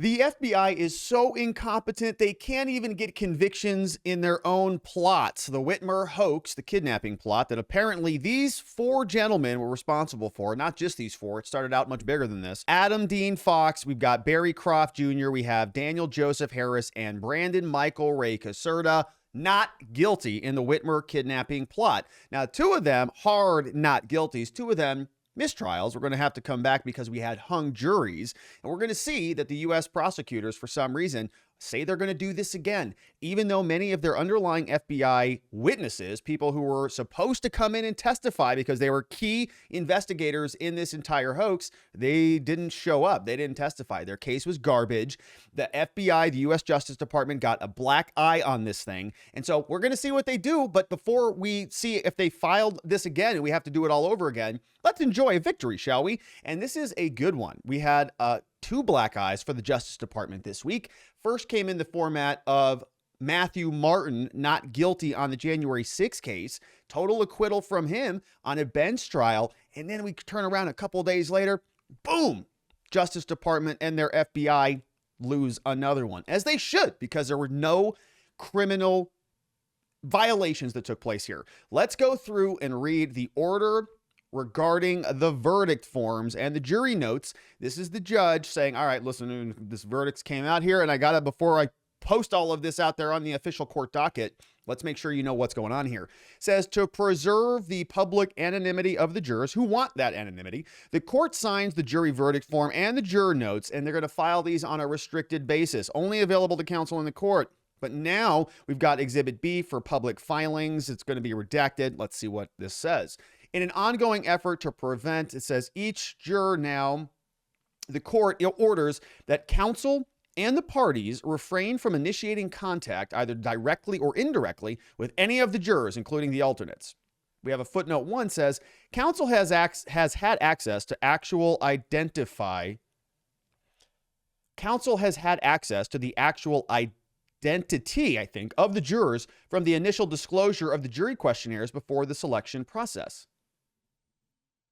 The FBI is so incompetent, they can't even get convictions in their own plots. The Whitmer hoax, the kidnapping plot that apparently these four gentlemen were responsible for, not just these four, it started out much bigger than this. Adam Dean Fox, we've got Barry Croft Jr., we have Daniel Joseph Harris, and Brandon Michael Ray Caserta, not guilty in the Whitmer kidnapping plot. Now, two of them, hard not guilties, two of them, mistrials. We're going to have to come back because we had hung juries, and we're going to see that the U.S. prosecutors, for some reason, say they're going to do this again, even though many of their underlying FBI witnesses, people who were supposed to come in and testify because they were key investigators in this entire hoax, they didn't show up. They didn't testify. Their case was garbage. The FBI, the U.S. Justice Department, got a black eye on this thing. And so we're going to see what they do. But before we see if they filed this again and we have to do it all over again, let's enjoy a victory, shall we? And this is a good one. We had two black eyes for the Justice Department this week. First came in the format of Matthew Martin, not guilty on the January 6th case. Total acquittal from him on a bench trial. And then we turn around a couple days later, boom, Justice Department and their FBI lose another one, as they should, because there were no criminal violations that took place here. Let's go through and read the order regarding the verdict forms and the jury notes. This is the judge saying, all right, listen, this verdict came out here, and I got to, before I post all of this out there on the official court docket, let's make sure you know what's going on here. It says, to preserve the public anonymity of the jurors who want that anonymity, the court signs the jury verdict form and the juror notes, and they're going to file these on a restricted basis, only available to counsel in the court. But now we've got Exhibit B for public filings. It's going to be redacted. Let's see what this says. In an ongoing effort to prevent, it says, each juror now, the court orders that counsel and the parties refrain from initiating contact, either directly or indirectly, with any of the jurors, including the alternates. We have a footnote 1 says, counsel has had access to the actual identity, I think, of the jurors from the initial disclosure of the jury questionnaires before the selection process.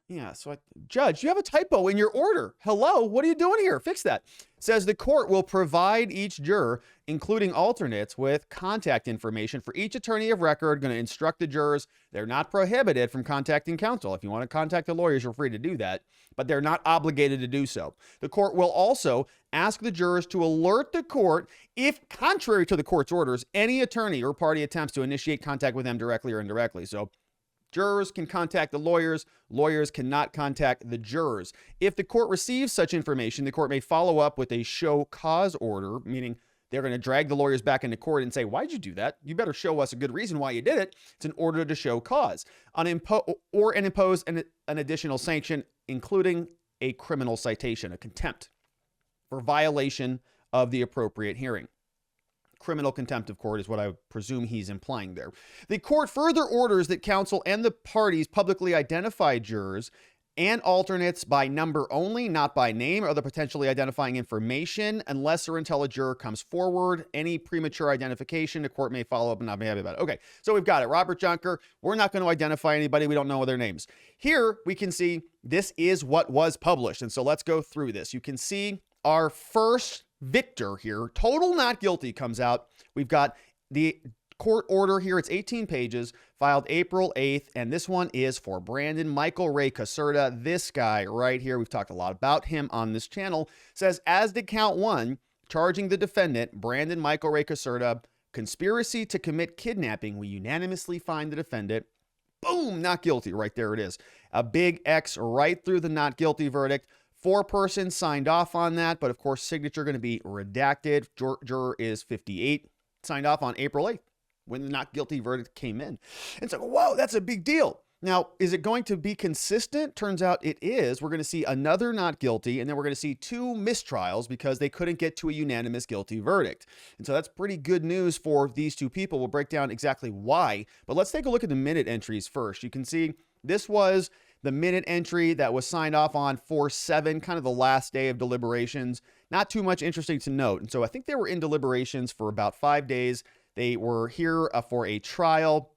Yeah, so Judge, you have a typo in your order. Hello, what are you doing here? Fix that. It says the court will provide each juror, including alternates, with contact information for each attorney of record, going to instruct the jurors. They're not prohibited from contacting counsel. If you want to contact the lawyers, you're free to do that, but they're not obligated to do so. The court will also ask the jurors to alert the court if, contrary to the court's orders, any attorney or party attempts to initiate contact with them directly or indirectly. So jurors can contact the lawyers. Lawyers cannot contact the jurors. If the court receives such information, the court may follow up with a show cause order, meaning they're going to drag the lawyers back into court and say, why'd you do that? You better show us a good reason why you did it. It's an order to show cause. Impose an additional sanction, including a criminal citation, a contempt, for violation of the appropriate hearing. Criminal contempt of court is what I presume he's implying there. The court further orders that counsel and the parties publicly identify jurors and alternates by number only, not by name, or the potentially identifying information, unless or until a juror comes forward. Any premature identification, the court may follow up and not be happy about it. Okay, so we've got it. Robert Junker, we're not going to identify anybody. We don't know their names. Here we can see this is what was published. And so let's go through this. You can see our first victor here, total not guilty, comes out. We've got the court order here. It's 18 pages, filed April 8th. And this one is for Brandon Michael Ray Caserta. This guy right here, we've talked a lot about him on this channel, says, as did count 1, charging the defendant, Brandon Michael Ray Caserta, conspiracy to commit kidnapping. We unanimously find the defendant. Boom, not guilty. Right there it is. A big X right through the not guilty verdict. 4 persons signed off on that, but of course, signature going to be redacted. Juror is 58, signed off on April 8th when the not guilty verdict came in. And so, whoa, that's a big deal. Now, is it going to be consistent? Turns out it is. We're going to see another not guilty, and then we're going to see 2 mistrials because they couldn't get to a unanimous guilty verdict. And so that's pretty good news for these 2 people. We'll break down exactly why, but let's take a look at the minute entries first. You can see this was the minute entry that was signed off on 4/7, kind of the last day of deliberations. Not too much interesting to note. And so I think they were in deliberations for about 5 days. They were here for a trial.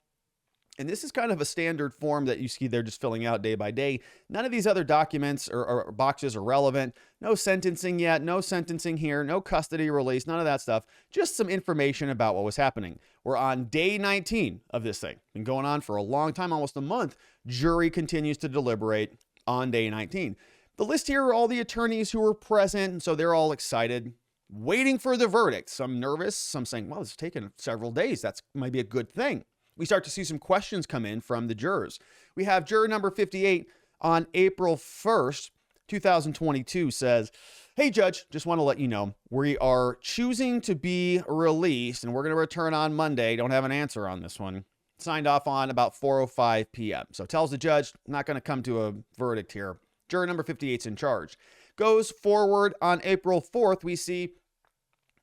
And this is kind of a standard form that you see they're just filling out day by day. None of these other documents or boxes are relevant. No sentencing yet, no sentencing here, no custody release, none of that stuff. Just some information about what was happening. We're on day 19 of this thing. Been going on for a long time, almost a month. Jury continues to deliberate on day 19. The list here are all the attorneys who were present, and so they're all excited, waiting for the verdict. Some nervous, some saying, well, it's taken several days. That's might be a good thing. We start to see some questions come in from the jurors. We have juror number 58 on April 1st, 2022 says, hey, Judge, just want to let you know, we are choosing to be released and we're going to return on Monday. Don't have an answer on this one. Signed off on about 4:05 p.m. So tells the judge, not going to come to a verdict here. Juror number 58's in charge. Goes forward on April 4th, we see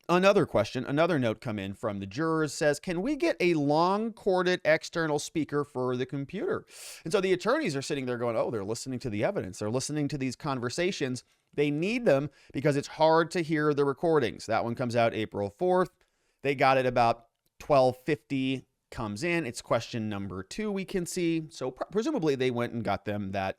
another question, another note come in from the jurors says, can we get a long corded external speaker for the computer? And so the attorneys are sitting there going, oh, they're listening to the evidence. They're listening to these conversations. They need them because it's hard to hear the recordings. That one comes out April 4th. They got it about 12:50 comes in. It's question number 2 we can see. So presumably they went and got them that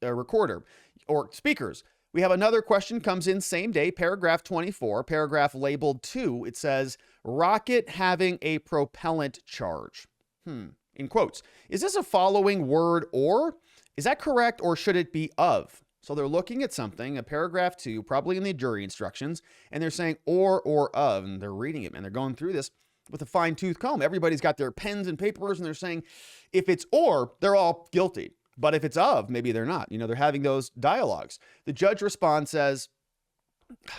recorder or speakers. We have another question comes in same day, paragraph 24, paragraph labeled 2. It says, rocket having a propellant charge. In quotes. Is this a following word or? Is that correct or should it be of? So they're looking at something, a paragraph 2, probably in the jury instructions, and they're saying or of, and they're reading it, and they're going through this with a fine-tooth comb. Everybody's got their pens and papers, and they're saying if it's or, they're all guilty. But if it's of, maybe they're not. You know, they're having those dialogues. The judge responds, says,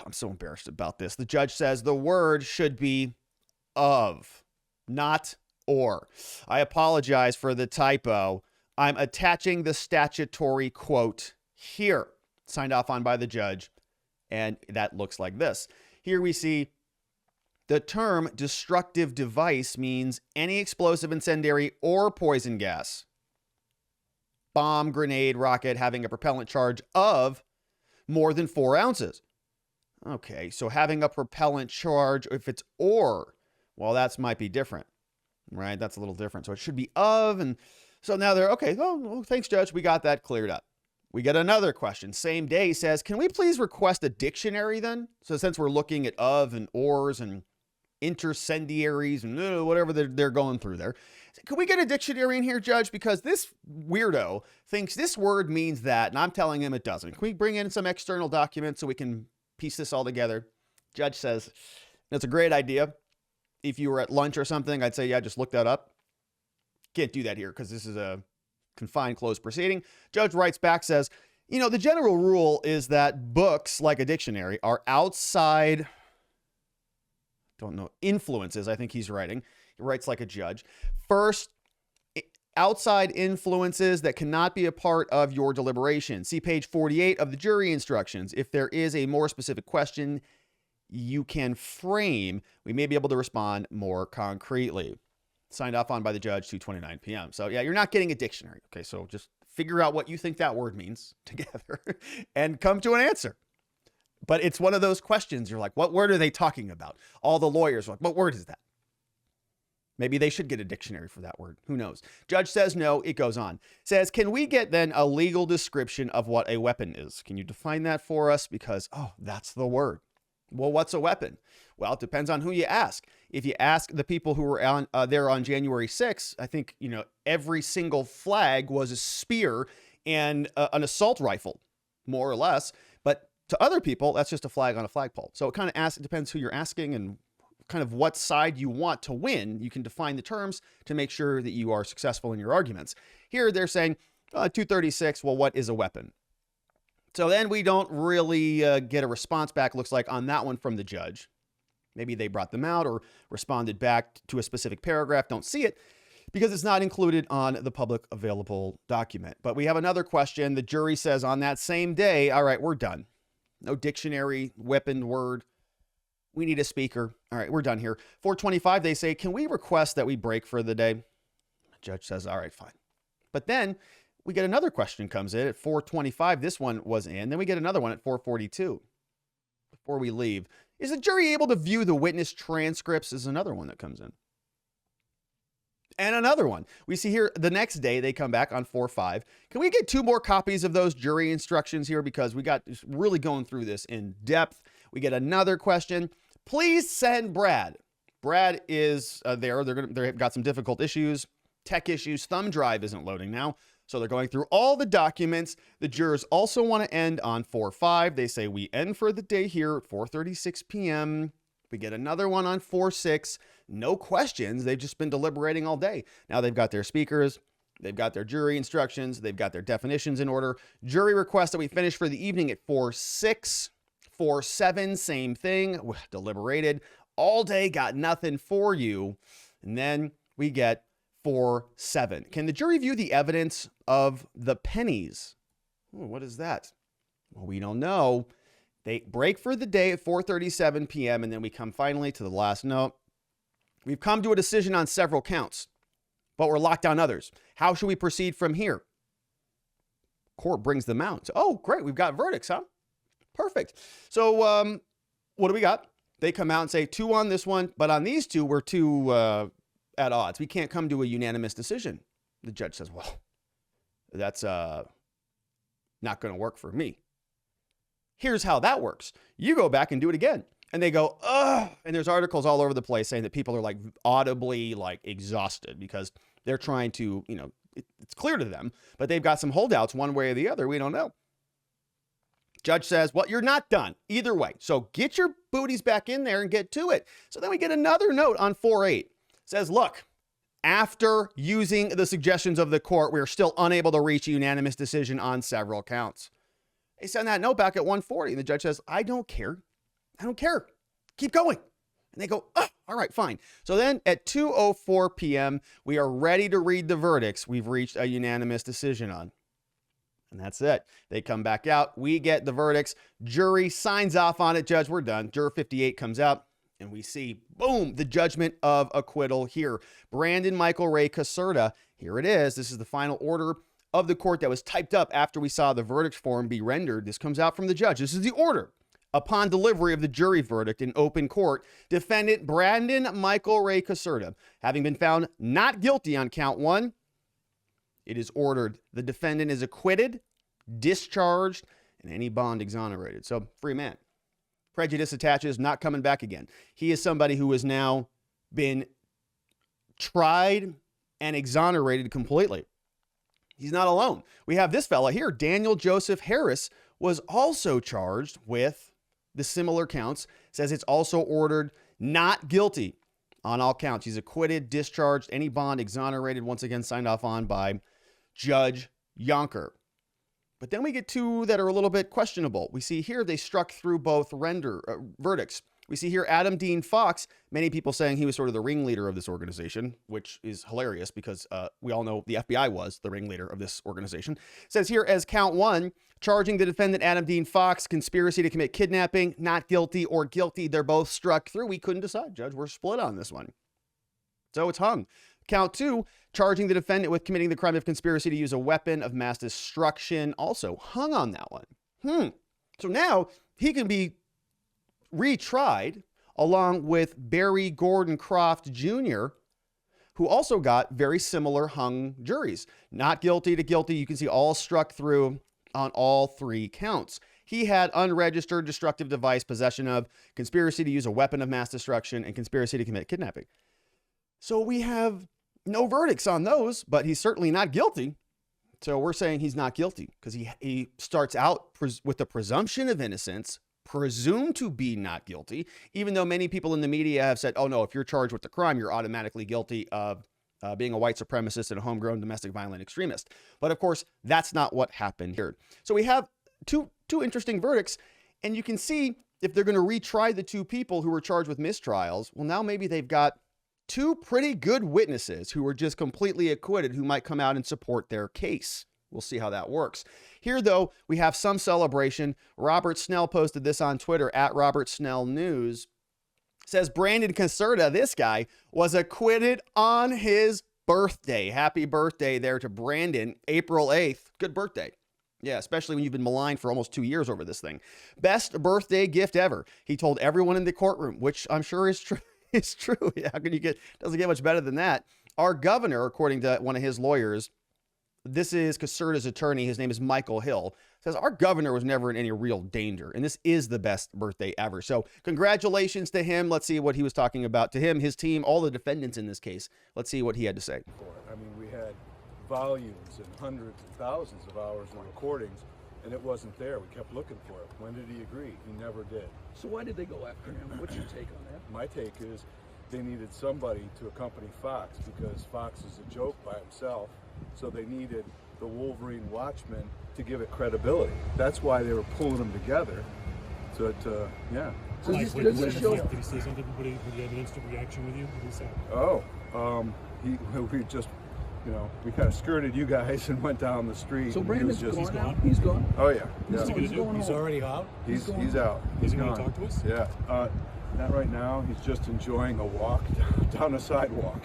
I'm so embarrassed about this. The judge says the word should be of, not or. I apologize for the typo. I'm attaching the statutory quote here, signed off on by the judge. And that looks like this. Here we see the term destructive device means any explosive, incendiary, or poison gas. Bomb, grenade, rocket having a propellant charge of more than 4 ounces. Okay, so having a propellant charge, if it's or, well, that might be different, right? That's a little different. So it should be of, and so now they're, okay, oh, thanks, Judge. We got that cleared up. We get another question. Same day says, can we please request a dictionary then? So since we're looking at of and ors and intercendiaries and whatever they're going through there, can we get a dictionary in here, Judge? Because this weirdo thinks this word means that, and I'm telling him it doesn't. Can we bring in some external documents so we can piece this all together? Judge says, that's a great idea. If you were at lunch or something, I'd say, yeah, just look that up. Can't do that here because this is a confined, closed proceeding. Judge writes back, says, you know, the general rule is that books, like a dictionary, are outside, don't know, influences, I think he's writing. He writes like a judge. First, outside influences that cannot be a part of your deliberation. See page 48 of the jury instructions. If there is a more specific question you can frame, we may be able to respond more concretely. Signed off on by the judge, 2:29 p.m. So yeah, you're not getting a dictionary. Okay, so just figure out what you think that word means together and come to an answer. But it's one of those questions. You're like, what word are they talking about? All the lawyers are like, what word is that? Maybe they should get a dictionary for that word. Who knows? Judge says no. It goes on. Says, can we get then a legal description of what a weapon is? Can you define that for us? Because, oh, that's the word. Well, what's a weapon? Well, it depends on who you ask. If you ask the people who were on there on January 6th, I think, you know, every single flag was a spear and an assault rifle, more or less. But to other people, that's just a flag on a flagpole. So it kind of depends who you're asking and kind of what side you want to win. You can define the terms to make sure that you are successful in your arguments. Here they're saying 236. Well, what is a weapon? So then we don't really get a response back, looks like, on that one from the judge. Maybe they brought them out or responded back to a specific paragraph. Don't see it because it's not included on the public available document. But we have another question. The jury says on that same day, all right, we're done. No dictionary, weapon, word. We need a speaker. All right, we're done here. 4:25, they say, can we request that we break for the day? The judge says, all right, fine. But then we get another question comes in at 4:25. This one was in. Then we get another one at 4:42 before we leave. Is the jury able to view the witness transcripts? Is another one that comes in. And another one. We see here the next day they come back on 4-5. Can we get 2 more copies of those jury instructions here? Because we got just really going through this in depth. We get another question. Please send Brad. Brad is there. They've got some difficult issues, tech issues. Thumb drive isn't loading now. So they're going through all the documents. The jurors also want to end on 4-5. They say we end for the day here at 4:36 p.m. We get another one on 4-6. No questions. They've just been deliberating all day. Now they've got their speakers. They've got their jury instructions. They've got their definitions in order. Jury requests that we finish for the evening at 4-6. 4-7, same thing. Deliberated all day. Got nothing for you. And then we get 4-7. Can the jury view the evidence of the pennies? Ooh, what is that? Well, we don't know. They break for the day at 4:37 p.m. and then we come finally to the last note. We've come to a decision on several counts, but we're locked on others. How should we proceed from here? Court brings them out. Oh, great. We've got verdicts, huh? Perfect. So what do we got? They come out and say 2 on this one, but on these 2, we're 2 at odds. We can't come to a unanimous decision. The judge says, well, that's not going to work for me. Here's how that works. You go back and do it again. And they go, ugh. And there's articles all over the place saying that people are like audibly like exhausted because they're trying to, it's clear to them, but they've got some holdouts one way or the other. We don't know. Judge says, well, you're not done either way. So get your booties back in there and get to it. So then we get another note on 4-8. It says, look, after using the suggestions of the court, we're still unable to reach a unanimous decision on several counts. They send that note back at 1:40, and the judge says, I don't care. I don't care. Keep going. And they go, oh, all right, fine. So then at 2:04 p.m., we are ready to read the verdicts we've reached a unanimous decision on. And that's it. They come back out. We get the verdicts. Jury signs off on it. Judge, we're done. Juror 58 comes out, and we see, boom, the judgment of acquittal here. Brandon Michel-Ray Caserta. Here it is. This is the final order of the court that was typed up after we saw the verdict form be rendered. This comes out from the judge. This is the order. Upon delivery of the jury verdict in open court, defendant Brandon Michel-Ray Caserta, having been found not guilty on count 1, it is ordered the defendant is acquitted, discharged, and any bond exonerated. So, free man. Prejudice attaches, not coming back again. He is somebody who has now been tried and exonerated completely. He's not alone. We have this fella here, Daniel Joseph Harris, was also charged with the similar counts. Says it's also ordered not guilty on all counts. He's acquitted, discharged, any bond exonerated, once again signed off on by Judge Yonker. But then we get 2 that are a little bit questionable. We see here they struck through both verdicts. We see here Adam Dean Fox, many people saying he was sort of the ringleader of this organization, which is hilarious because we all know the FBI was the ringleader of this organization. Says here as count 1, charging the defendant Adam Dean Fox, conspiracy to commit kidnapping, not guilty or guilty. They're both struck through. We couldn't decide, Judge. We're split on this one. So it's hung. Count 2, charging the defendant with committing the crime of conspiracy to use a weapon of mass destruction, also hung on that one. So now he can be retried along with Barry Gordon Croft Jr., who also got very similar hung juries. Not guilty to guilty. You can see all struck through on all 3 counts. He had unregistered destructive device, possession of, conspiracy to use a weapon of mass destruction, and conspiracy to commit kidnapping. So we have no verdicts on those, but he's certainly not guilty. So we're saying he's not guilty because he starts out with the presumption of innocence, presumed to be not guilty, even though many people in the media have said, oh no, if you're charged with the crime, you're automatically guilty of being a white supremacist and a homegrown domestic violent extremist. But of course, that's not what happened here. So we have two interesting verdicts, and you can see if they're going to retry the 2 people who were charged with mistrials, well, now maybe they've got 2 pretty good witnesses who were just completely acquitted who might come out and support their case. We'll see how that works. Here, though, we have some celebration. Robert Snell posted this on Twitter, @RobertSnellNews. Says Brandon Caserta, this guy, was acquitted on his birthday. Happy birthday there to Brandon, April 8th. Good birthday. Yeah, especially when you've been maligned for almost 2 years over this thing. Best birthday gift ever. He told everyone in the courtroom, which I'm sure is true. It's true. How can you doesn't get much better than that. Our governor, according to one of his lawyers, this is Caserta's attorney, his name is Michael Hill, says our governor was never in any real danger, and this is the best birthday ever. So congratulations to him. Let's see what he was talking about. To him, his team, all the defendants in this case. Let's see what he had to say. I mean, we had volumes and hundreds and thousands of hours of recordings, and it wasn't there. We kept looking for it. When did he agree? He never did. So why did they go after him? What's your take on that? My take is they needed somebody to accompany Fox, because Fox is a joke by himself, so they needed the Wolverine Watchman to give it credibility. That's why they were pulling them together. Yeah. So Did he say something? Would he have an instant reaction with you? What did he say? Oh, we just, we kind of skirted you guys and went down the street. So Brandon's He's gone now? gone? He's gone? Oh yeah. What's he Yeah. going to do? going He's home. already out? He's out. Is He's he going gone. to talk to us? Yeah. Not right now. He's just enjoying a walk down a sidewalk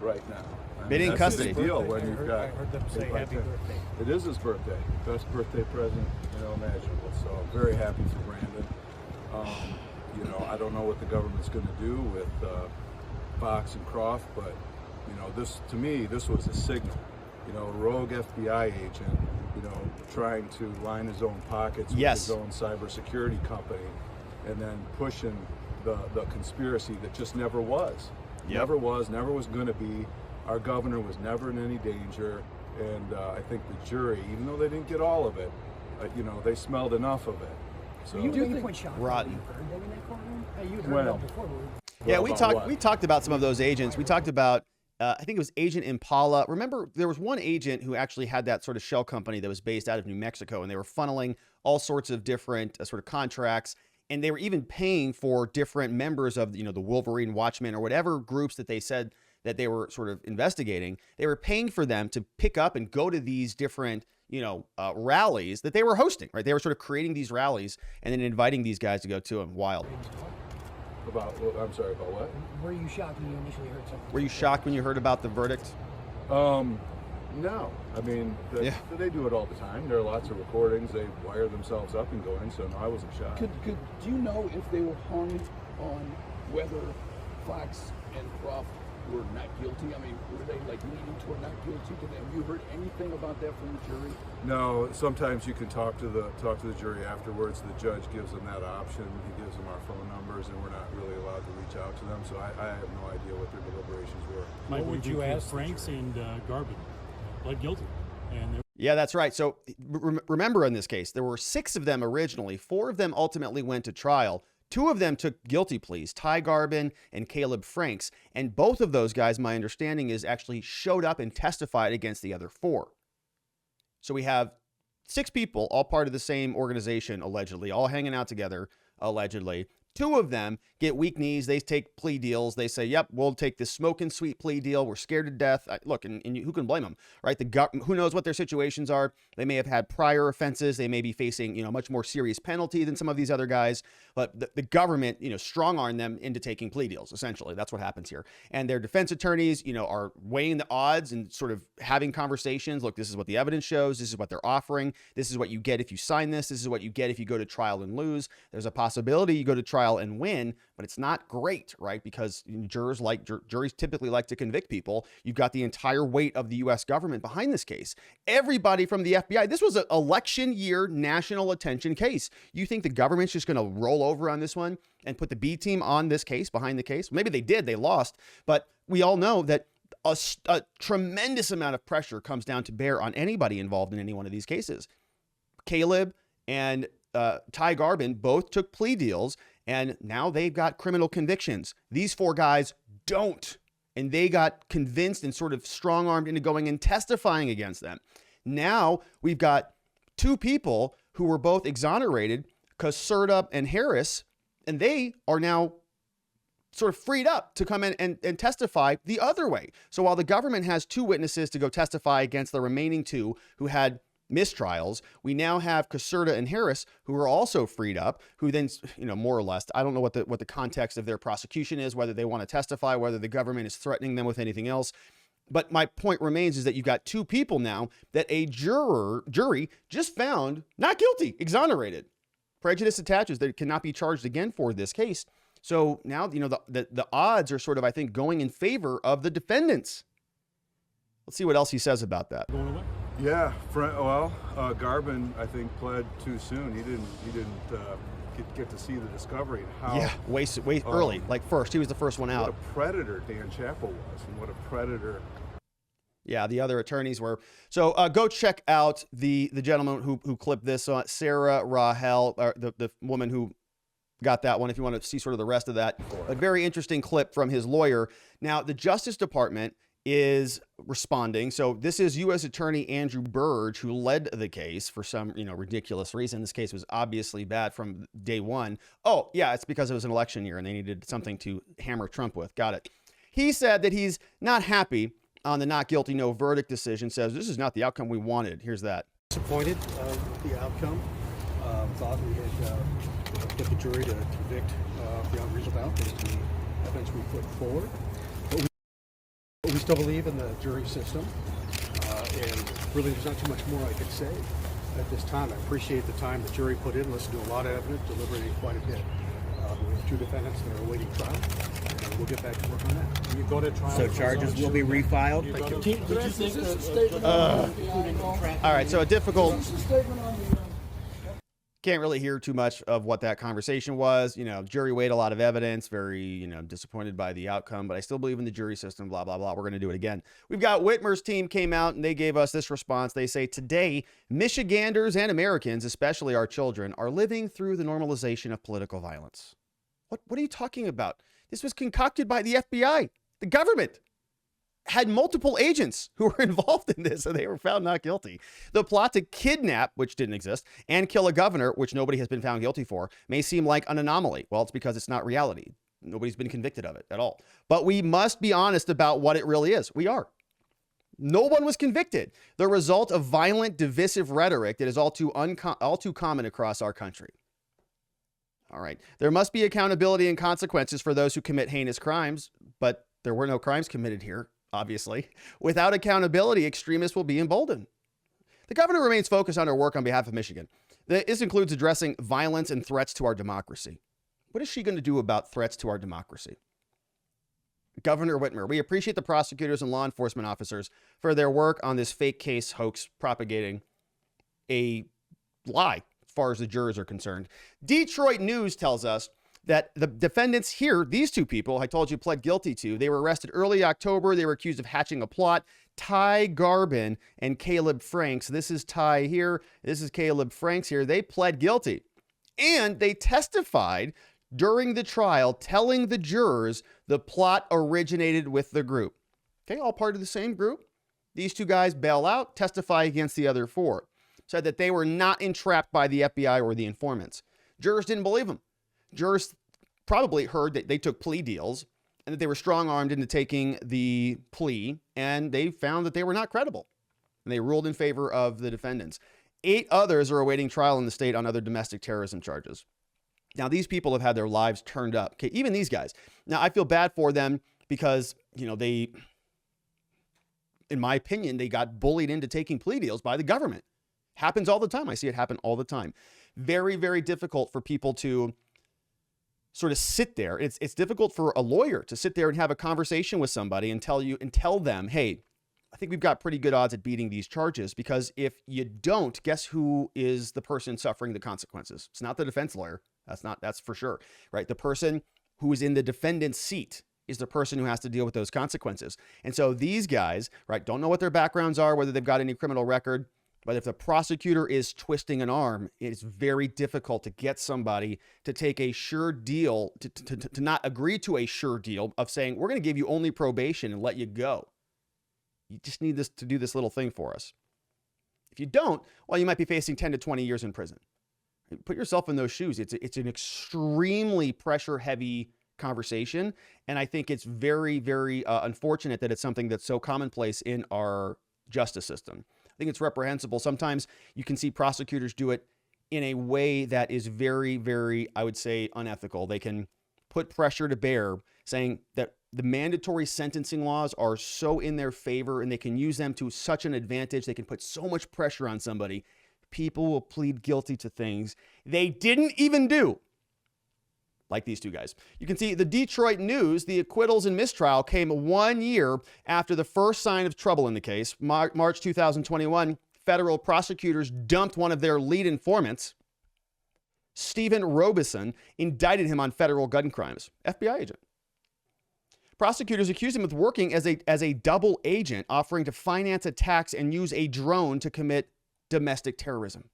right now. Been in That's custody. the deal when you've got. I heard them say happy birthday. It is his birthday. Best birthday present, imaginable. So I'm very happy for Brandon. I don't know what the government's going to do with Fox and Croft, but this, to me, this was a signal. A rogue FBI agent, trying to line his own pockets with his own cybersecurity company, and then pushing the conspiracy that just never was. Never was going to be. Our governor was never in any danger, and I think the jury, even though they didn't get all of it, they smelled enough of it. So You do think shocked rotten. You heard them in that courtroom? Hey, you heard When? them before. Yeah, What? we talked about some of those agents. We talked about, I think it was Agent Impala. Remember, there was one agent who actually had that sort of shell company that was based out of New Mexico, and they were funneling all sorts of different sort of contracts, and they were even paying for different members of, the Wolverine Watchmen or whatever groups that they said that they were sort of investigating. They were paying for them to pick up and go to these different, rallies that they were hosting, right? They were sort of creating these rallies and then inviting these guys to go to them. Wild. I'm sorry, about what? Were you shocked when you initially heard something? Were you shocked when you heard about the verdict? No. I mean, they do it all the time. There are lots of recordings. They wire themselves up and go in, so no, I wasn't shocked. Do you know if they were hung on whether Fox and Croft were not guilty? I mean, were they leaning toward not guilty to them? Have you heard anything about that from the jury? No. Sometimes you can talk to the jury afterwards. The judge gives them that option. He gives them our phone numbers, and we're not really allowed to reach out to them. So I have no idea what their deliberations were. Mike, would you ask Franks and Garvin pled guilty? And Yeah, that's right. So remember, in this case, there were 6 of them originally. 4 of them ultimately went to trial. 2 of them took guilty pleas, Ty Garbin and Caleb Franks. And both of those guys, my understanding is, actually showed up and testified against the other 4. So we have 6 people, all part of the same organization, allegedly, all hanging out together, allegedly. 2 of them get weak knees. They take plea deals. They say, yep, we'll take this smoking sweet plea deal. We're scared to death. Look, and who can blame them, right? Who knows what their situations are? They may have had prior offenses. They may be facing, much more serious penalty than some of these other guys. But the government, strong-armed them into taking plea deals, essentially. That's what happens here. And their defense attorneys, are weighing the odds and sort of having conversations. Look, this is what the evidence shows. This is what they're offering. This is what you get if you sign this. This is what you get if you go to trial and lose. There's a possibility you go to trial and win, but it's not great, right? Because juries typically like to convict people. You've got the entire weight of the U.S. government behind this case. Everybody from the FBI. This was an election year national attention case. You think the government's just going to roll over on this one and put the B team on this case, behind the case? Maybe they did. They lost. But we all know that a tremendous amount of pressure comes down to bear on anybody involved in any one of these cases. Caleb and Ty Garbin both took plea deals, and now they've got criminal convictions. These 4 guys don't, and they got convinced and sort of strong-armed into going and testifying against them. Now we've got 2 people who were both exonerated, Caserta and Harris, and they are now sort of freed up to come in and testify the other way. So while the government has 2 witnesses to go testify against the remaining 2 who had mistrials, we now have Caserta and Harris, who are also freed up, who then, more or less, I don't know what the context of their prosecution is, whether they want to testify, whether the government is threatening them with anything else. But my point remains is that you've got 2 people now that a jury just found not guilty, exonerated. Prejudice attaches. They cannot be charged again for this case. So now, the odds are sort of, I think, going in favor of the defendants Let's see what else he says about that. Going away. Yeah, Garbin, I think, pled too soon. He didn't get to see the discovery and how. Yeah, way early, like first. He was the first one out. What a predator Dan Chappell was, and what a predator. Yeah, the other attorneys were. So go check out the gentleman who clipped this on, Sarah Rahel, the woman who got that one, if you want to see sort of the rest of that. A very interesting clip from his lawyer. Now, the Justice Department is responding. So this is U.S. Attorney Andrew Burge, who led the case for some, ridiculous reason. This case was obviously bad from day one. Oh, yeah, it's because it was an election year and they needed something to hammer Trump with. Got it. He said that he's not happy on the not guilty, no verdict decision, says this is not the outcome we wanted. Here's that. Disappointed with the outcome. Thought we had get the jury to convict beyond reasonable doubt based on the evidence we put forward. But we still believe in the jury system, and really there's not too much more I could say at this time. I appreciate the time the jury put in, listened to a lot of evidence, deliberated quite a bit. We have 2 defendants that are awaiting trial, and we'll get back to work on that. When you go to trial, So charges will be refiled? You go to- Did you think that statement on the angle? All right, so a difficult, Is this a statement on the can't really hear too much of what that conversation was. Jury weighed a lot of evidence, very, disappointed by the outcome, but I still believe in the jury system, blah, blah, blah. We're going to do it again. We've got Whitmer's team came out and they gave us this response. They say, today, Michiganders and Americans, especially our children, are living through the normalization of political violence. What are you talking about? This was concocted by the FBI. The government had multiple agents who were involved in this, and they were found not guilty. The plot to kidnap, which didn't exist, and kill a governor, which nobody has been found guilty for, may seem like an anomaly. Well, it's because it's not reality. Nobody's been convicted of it at all. But we must be honest about what it really is. We are. No one was convicted. The result of violent, divisive rhetoric that is all too common across our country. All right. There must be accountability and consequences for those who commit heinous crimes, but there were no crimes committed here. Obviously, without accountability, extremists will be emboldened. The governor remains focused on her work on behalf of Michigan. This includes addressing violence and threats to our democracy. What is she going to do about threats to our democracy? Governor Whitmer, we appreciate the prosecutors and law enforcement officers for their work on this fake case hoax propagating a lie as far as the jurors are concerned. Detroit News tells us that the defendants here, these 2 people I told you pled guilty to, they were arrested early October. They were accused of hatching a plot. Ty Garbin and Caleb Franks. This is Ty here. This is Caleb Franks here. They pled guilty. And they testified during the trial, telling the jurors the plot originated with the group. Okay, all part of the same group. These 2 guys bail out, testify against the other 4. Said that they were not entrapped by the FBI or the informants. Jurors didn't believe them. Jurors probably heard that they took plea deals and that they were strong-armed into taking the plea, and they found that they were not credible. And they ruled in favor of the defendants. 8 others are awaiting trial in the state on other domestic terrorism charges. Now, these people have had their lives turned up. Okay, even these guys. Now, I feel bad for them because, they, in my opinion, they got bullied into taking plea deals by the government. Happens all the time. I see it happen all the time. Very, very difficult for people to sort of sit there. It's difficult for a lawyer to sit there and have a conversation with somebody and tell them, hey, I think we've got pretty good odds at beating these charges, because if you don't, guess who is the person suffering the consequences? It's not the defense lawyer. That's for sure, right? The person who is in the defendant's seat is the person who has to deal with those consequences. And so these guys, right, don't know what their backgrounds are, whether they've got any criminal record. But if the prosecutor is twisting an arm, it's very difficult to get somebody to take a sure deal, to not agree to a sure deal of saying, we're going to give you only probation and let you go. You just need this to do this little thing for us. If you don't, well, you might be facing 10 to 20 years in prison. Put yourself in those shoes. It's an extremely pressure-heavy conversation. And I think it's very, very unfortunate that it's something that's so commonplace in our justice system. I think it's reprehensible. Sometimes you can see prosecutors do it in a way that is very, very, I would say, unethical. They can put pressure to bear, saying that the mandatory sentencing laws are so in their favor and they can use them to such an advantage. They can put so much pressure on somebody. People will plead guilty to things they didn't even do. like these two guys. You can see the Detroit News, the acquittals and mistrial came 1 year after the first sign of trouble in the case. March 2021, federal prosecutors dumped one of their lead informants, Stephen Robeson, indicted him on federal gun crimes. FBI agent. Prosecutors accused him of working as a double agent, offering to finance attacks and use a drone to commit domestic terrorism.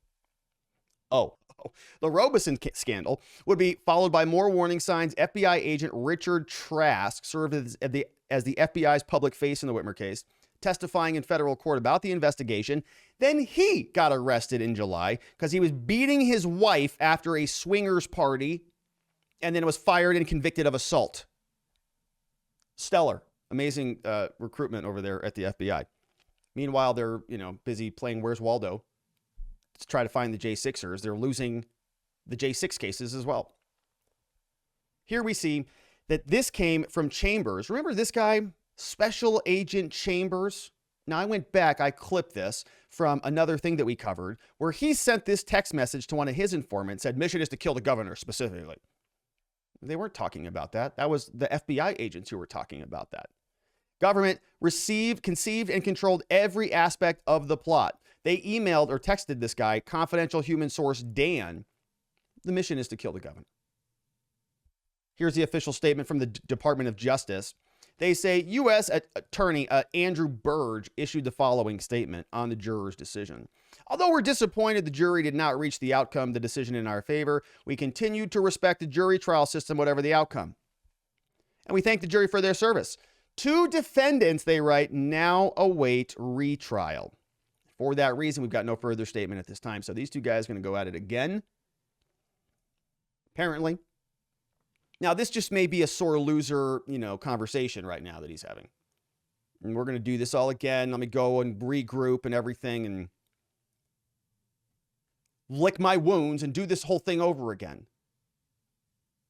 The Robeson scandal would be followed by more warning signs. FBI agent Richard Trask served as the FBI's public face in the Whitmer case, testifying in federal court about the investigation. Then he got arrested in July because he was beating his wife after a swingers party, and then was fired and convicted of assault. Stellar. Amazing recruitment over there at the FBI. Meanwhile, they're, busy playing Where's Waldo to try to find the J6ers. They're losing the J6 cases as well. Here we see that this came from Chambers. Remember this guy, Special Agent Chambers? Now, I went back, I clipped this from another thing that we covered, where he sent this text message to one of his informants, said, mission is to kill the governor specifically. They weren't talking about that. That was the FBI agents who were talking about that. Government conceived, and controlled every aspect of the plot. They emailed or texted this guy, confidential human source Dan, the mission is to kill the governor. Here's the official statement from the Department of Justice. They say U.S. Attorney Andrew Burge issued the following statement on the jurors' decision. Although we're disappointed the jury did not reach the outcome, the decision in our favor, we continue to respect the jury trial system, whatever the outcome. And we thank the jury for their service. 2 defendants, they write, now await retrial. For that reason, we've got no further statement at this time. So these two guys are going to go at it again, apparently. Now, this just may be a sore loser, conversation right now that he's having. And we're going to do this all again. Let me go and regroup and everything and lick my wounds and do this whole thing over again.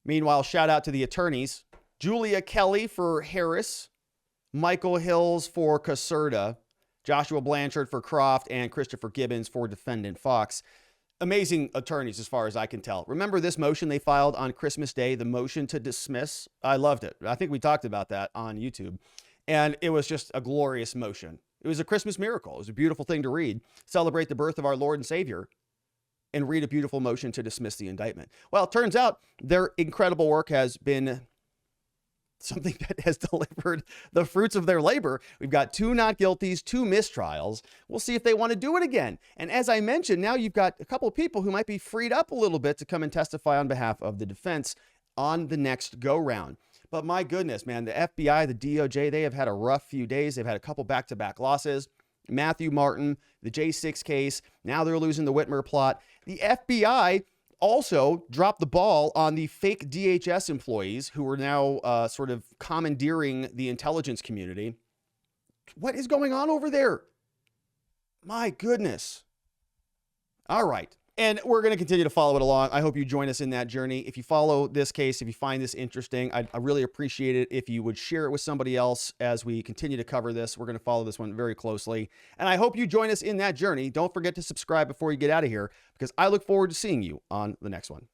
Meanwhile, shout out to the attorneys. Julia Kelly for Harris, Michael Hills for Caserta, Joshua Blanchard for Croft, and Christopher Gibbons for defendant Fox. Amazing attorneys as far as I can tell. Remember this motion they filed on Christmas Day, the motion to dismiss? I loved it. I think we talked about that on YouTube. And it was just a glorious motion. It was a Christmas miracle. It was a beautiful thing to read. Celebrate the birth of our Lord and Savior and read a beautiful motion to dismiss the indictment. Well, it turns out their incredible work has been something that has delivered the fruits of their labor. We've got 2 not guilties, 2 mistrials. We'll see if they want to do it again. And as I mentioned, now you've got a couple of people who might be freed up a little bit to come and testify on behalf of the defense on the next go round. But my goodness, man, the FBI, the DOJ, they have had a rough few days. They've had a couple back-to-back losses. Matthew Martin, the J6 case. Now they're losing the Whitmer plot. The FBI also dropped the ball on the fake DHS employees who are now sort of commandeering the intelligence community. What is going on over there? My goodness. All right. And we're going to continue to follow it along. I hope you join us in that journey. If you follow this case, if you find this interesting, I really appreciate it if you would share it with somebody else as we continue to cover this. We're going to follow this one very closely. And I hope you join us in that journey. Don't forget to subscribe before you get out of here, because I look forward to seeing you on the next one.